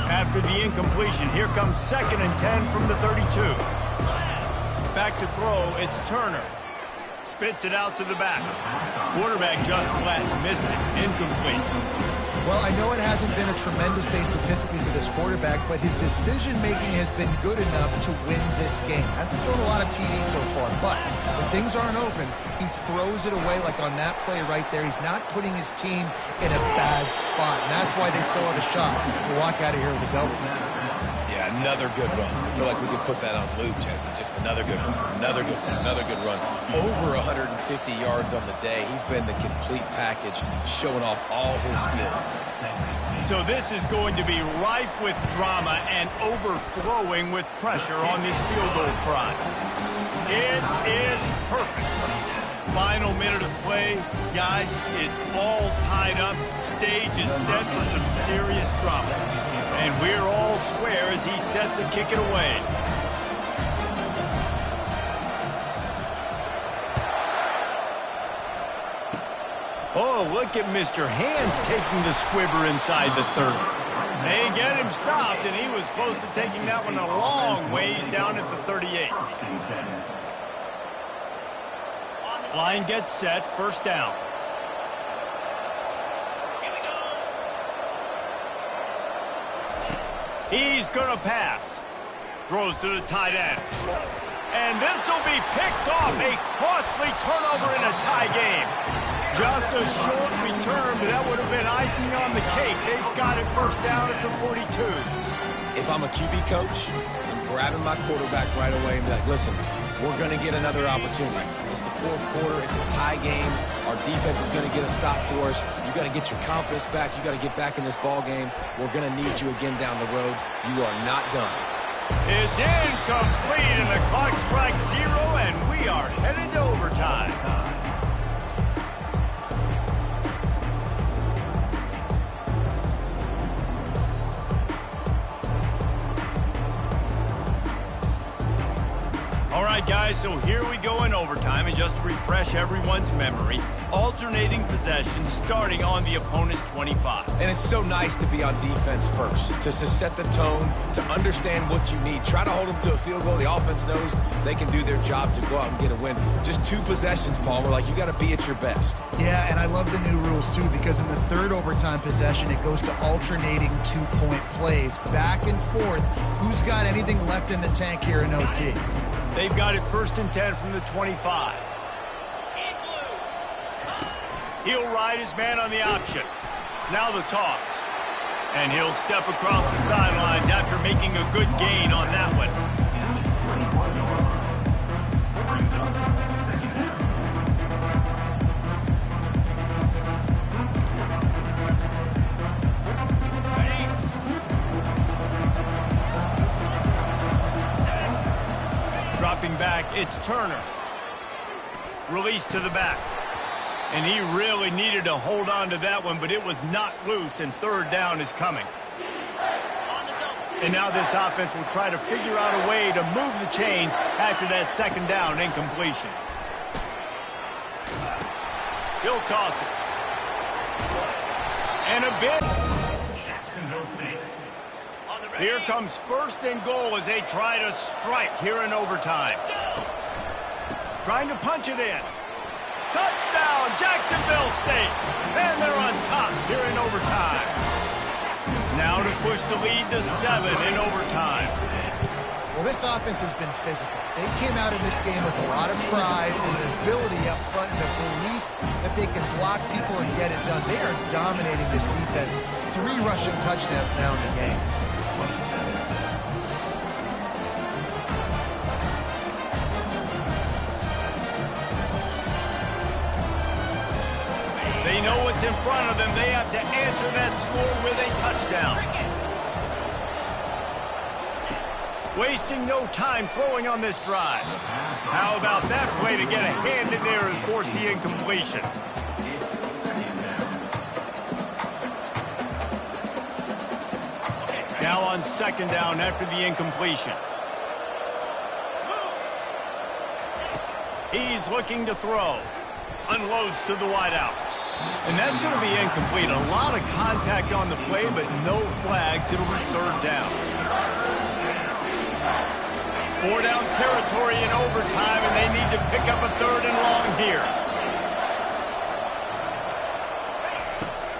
After the incompletion, here comes 2nd and 10 from the 32. Back to throw, it's Turner. Spits it out to the back. Quarterback just flat missed it, incomplete. Well, I know it hasn't been a tremendous day statistically for this quarterback, but his decision-making has been good enough to win this game. Hasn't thrown a lot of TDs so far, but when things aren't open, he throws it away like on that play right there. He's not putting his team in a bad spot, and that's why they still have a shot to walk out of here with a W. Yeah, another good run. I feel like we could put that on loop, Jesse. Just another good run. Another good run. Over 150 yards on the day. He's been the complete package, showing off all his skills. So this is going to be rife with drama and overflowing with pressure on this field goal try. It is perfect. Final minute of play. Guys, it's all tied up. Stage is set for some serious drama. And we're all square as he's set to kick it away. Oh, look at Mr. Hands taking the squibber inside the 30. They get him stopped, and he was close to taking that one a long ways down at the 38. Line gets set, 1st down. He's going to pass. Throws to the tight end. And this will be picked off. A costly turnover in a tie game. Just a short return, but that would have been icing on the cake. They've got it 1st down at the 42. If I'm a QB coach, I'm grabbing my quarterback right away and be like, listen, we're going to get another opportunity. It's the 4th quarter. It's a tie game. Our defense is going to get a stop for us. You got to get your confidence back. You got to get back in this ball game. We're going to need you again down the road. You are not done. It's incomplete, and the clock strikes 0, and we are headed to overtime. All right, guys, so here we go in overtime. And just to refresh everyone's memory. Alternating possession starting on the opponent's 25. And it's so nice to be on defense first, to set the tone, to understand what you need. Try to hold them to a field goal. The offense knows they can do their job to go out and get a win. Just 2 possessions, Paul. We're like, you got to be at your best. Yeah, and I love the new rules, too, because in the third overtime possession, it goes to alternating 2-point plays, back and forth. Who's got anything left in the tank here in OT? They've got it 1st and 10 from the 25. He'll ride his man on the option. Now the toss. And he'll step across the sidelines after making a good gain on that one. Dropping back, it's Turner. Release to the back. And he really needed to hold on to that one, but it was not loose, and 3rd down is coming. And now this offense will try to figure out a way to move the chains after that 2nd down incompletion. He'll toss it. And a bit. Jacksonville State. Here comes 1st and goal as they try to strike here in overtime. Trying to punch it in. Touchdown, Jacksonville State. And they're on top here in overtime. Now to push the lead to 7 in overtime. Well, this offense has been physical. They came out in this game with a lot of pride and an ability up front and a belief that they can block people and get it done. They are dominating this defense. 3 rushing touchdowns now in the game. They know what's in front of them. They have to answer that score with a touchdown. Wasting no time throwing on this drive. How about that play to get a hand in there and force the incompletion? Now on 2nd down after the incompletion. He's looking to throw. Unloads to the wideout. And that's going to be incomplete. A lot of contact on the play, but no flags. It'll be 3rd down. 4-down territory in overtime, and they need to pick up a 3rd and long here.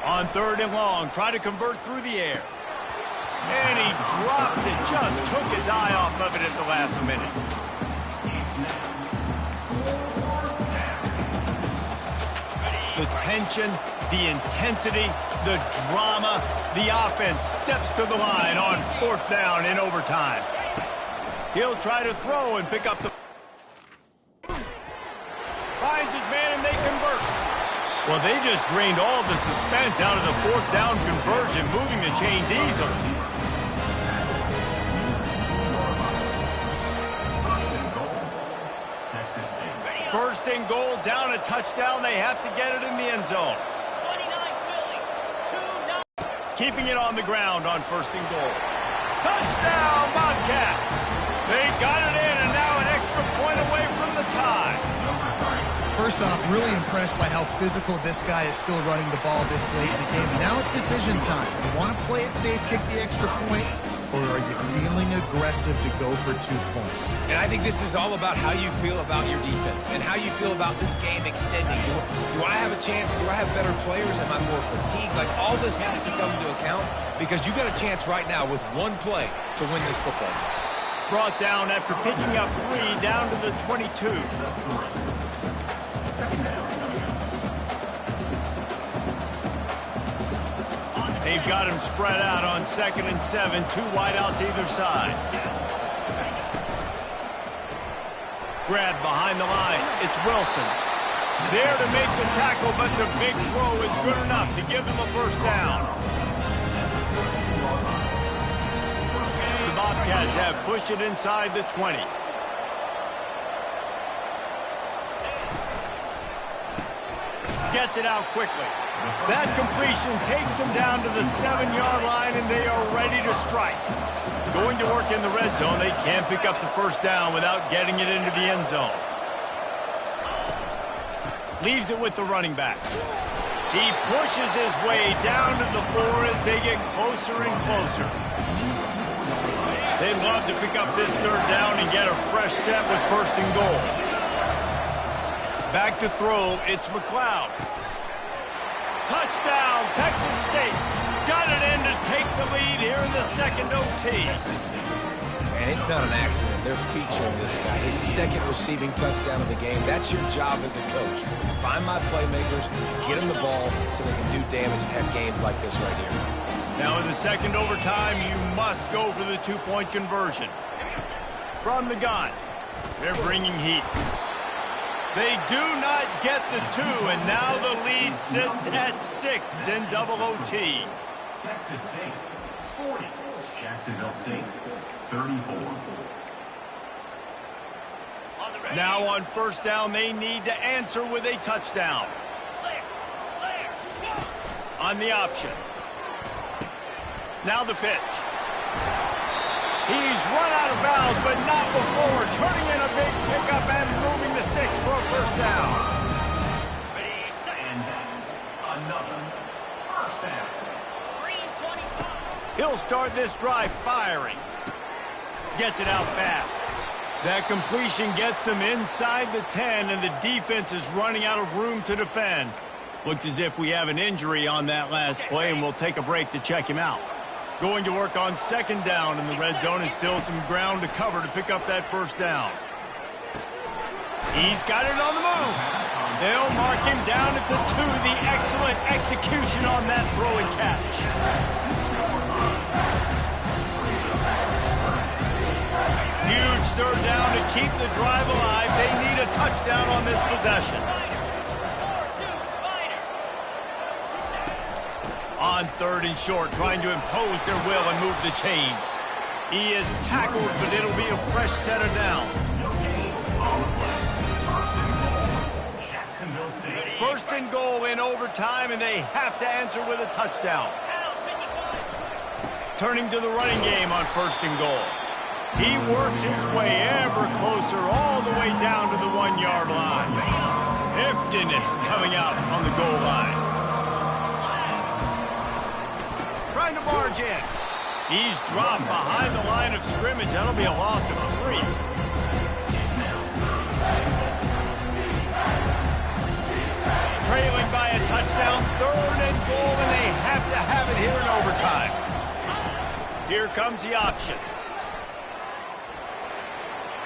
On 3rd and long, try to convert through the air. And he drops it. Just took his eye off of it at the last minute. The tension, the intensity, the drama, the offense steps to the line on 4th down in overtime. He'll try to throw and pick up the... Finds his man and they convert. Well, they just drained all the suspense out of the 4th down conversion, moving the chains easily. First and goal, down a touchdown. They have to get it in the end zone. Keeping it on the ground on 1st and goal. Touchdown, Bobcats! They got it in, and now an extra point away from the tie. First off, really impressed by how physical this guy is still running the ball this late in the game. Now it's decision time. You want to play it safe, kick the extra point, or are you feeling aggressive to go for 2 points? And I think this is all about how you feel about your defense and how you feel about this game extending. Do I have a chance? Do I have better players? Am I more fatigued? Like, all this has to come into account because you got a chance right now with 1 play to win this football game. Brought down after picking up 3 down to the 22. They've got him spread out on 2nd and 7, 2 wide out to either side. Grabbed behind the line. It's Wilson. There to make the tackle, but the big throw is good enough to give them a 1st down. The Bobcats have pushed it inside the 20. Gets it out quickly. That completion takes them down to the 7-yard line, and they are ready to strike. Going to work in the red zone. They can't pick up the 1st down without getting it into the end zone. Leaves it with the running back. He pushes his way down to the floor as they get closer and closer. They'd love to pick up this third down and get a fresh set with first and goal. Back to throw, it's McLeod. Touchdown, Texas State. Got it in to take the lead here in the second OT. And it's not an accident. They're featuring this guy. His second receiving touchdown of the game. That's your job as a coach. Find my playmakers, get them the ball so they can do damage and have games like this right here. Now in the second overtime, you must go for the two-point conversion. From the gun, they're bringing heat. They do not get the two, and now the lead sits at 6 in double OT. Texas State, 40. Jacksonville State, 34. Now on first down, they need to answer with a touchdown. On the option. Now the pitch. He's run out of bounds, but not before turning in a big pickup and moving the sticks for a first down. And that's another first down. He'll start this drive firing. Gets it out fast. That completion gets them inside the 10, and the defense is running out of room to defend. Looks as if we have an injury on that last play, and we'll take a break to check him out. Going to work on second down, and the red zone is still some ground to cover to pick up that first down. He's got it on the move. They'll mark him down at the 2. The excellent execution on that throw and catch. Huge third down to keep the drive alive. They need a touchdown on this possession. On third and short, trying to impose their will and move the chains. He is tackled, but it'll be a fresh set of downs. First and goal in overtime, and they have to answer with a touchdown. Turning to the running game on first and goal. He works his way ever closer all the way down to the 1-yard line. Heftiness coming out on the goal line. Trying to barge in. He's dropped behind the line of scrimmage. That'll be a loss of 3. Trailing by a touchdown, third and goal, and they have to have it here in overtime. Here comes the option.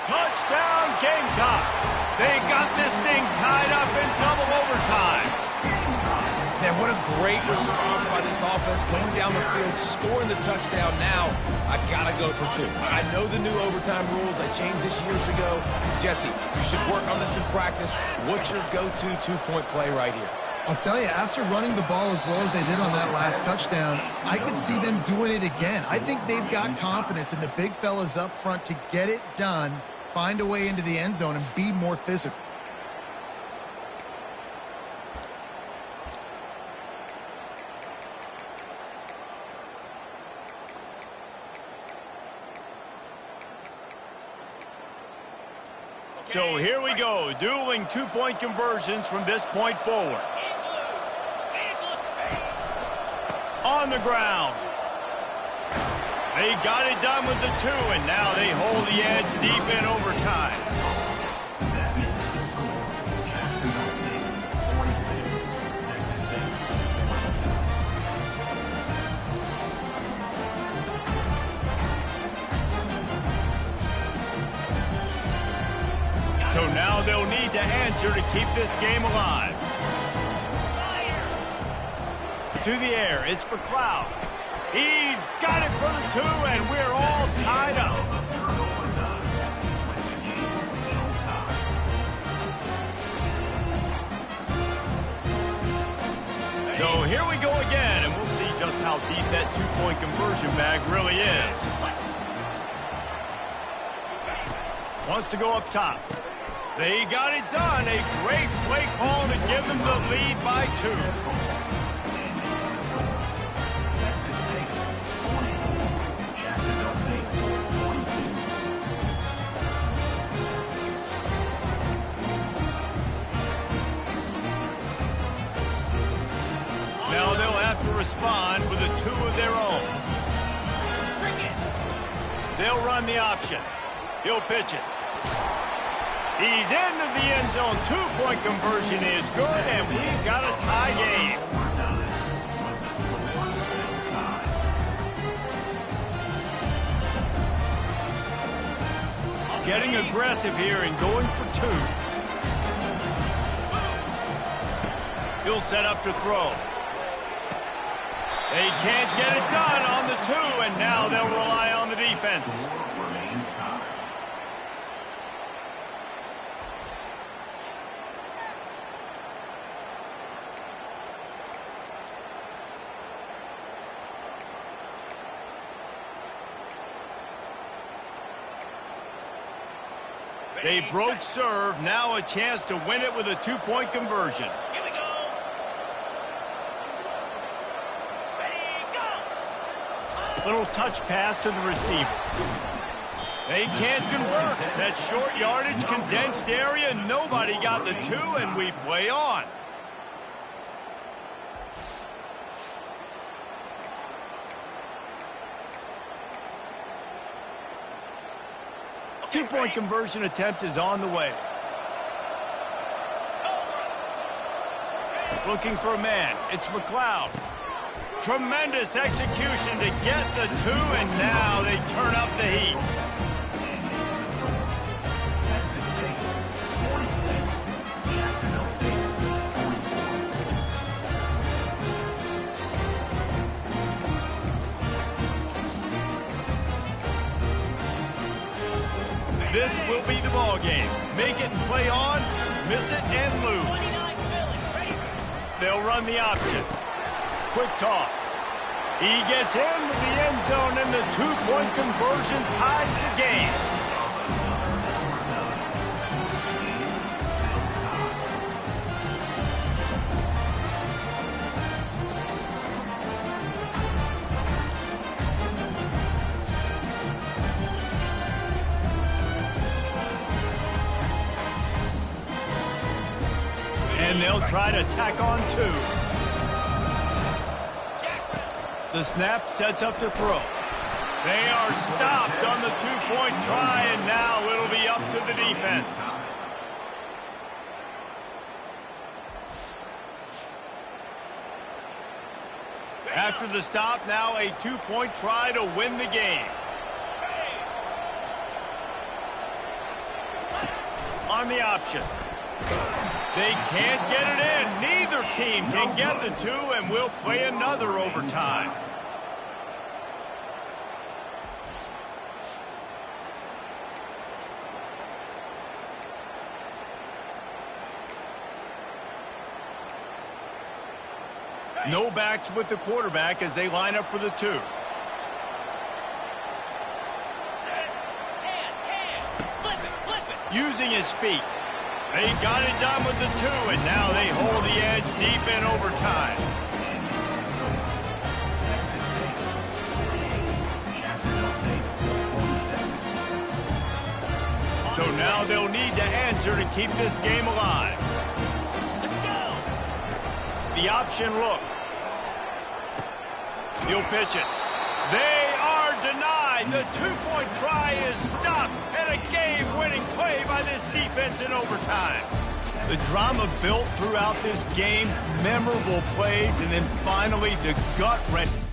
Touchdown, Gamecocks. They got this thing tied up in double overtime. Man, what a great response by this offense, going down the field, scoring the touchdown. Now, I got to go for 2. I know the new overtime rules. They changed this years ago. Jesse, you should work on this in practice. What's your go-to two-point play right here? I'll tell you, after running the ball as well as they did on that last touchdown, I could see them doing it again. I think they've got confidence in the big fellas up front to get it done, find a way into the end zone, and be more physical. So here we go, dueling two-point conversions from this point forward. On the ground. They got it done with the 2, and now they hold the edge deep in overtime. So now they'll need to answer to keep this game alive. To the air, it's McLeod. He's got it for the 2, and we're all tied up. So here we go again, and we'll see just how deep that two-point conversion bag really is. Wants to go up top. They got it done. A great play call to give them the lead by 2. respond with a 2 of their own. They'll run the option. He'll pitch it. He's into the end zone. 2-point conversion is good, and we've got a tie game. Getting aggressive here and going for 2. He'll set up to throw. They can't get it done on the 2, and now they'll rely on the defense. They broke serve, now a chance to win it with a 2-point conversion. Here we go. Ready, go. Little touch pass to the receiver. They can't convert. That short yardage, condensed area, nobody got the 2, and we play on. Two-point conversion attempt is on the way. Looking for a man. It's McLeod. Tremendous execution to get the 2, and now they turn up the heat. This will be the ball game. Make it and play on, miss it and lose. They'll run the option. Quick toss. He gets into the end zone, and the 2-point conversion ties the game. And they'll try to tack on 2. The snap sets up to throw. They are stopped on the 2-point try, and now it'll be up to the defense. After the stop, now a 2-point try to win the game. On the option. They can't get it in. Neither team can get the 2, and we'll play another overtime. No backs with the quarterback as they line up for the 2. Using his feet. They got it done with the 2, and now they hold the edge deep in overtime. So now they'll need to answer to keep this game alive. The option look. He'll pitch it. They are denied. The 2-point try is stopped, and a game-winning play by this defense in overtime. The drama built throughout this game, memorable plays, and then finally the gut-wrenching.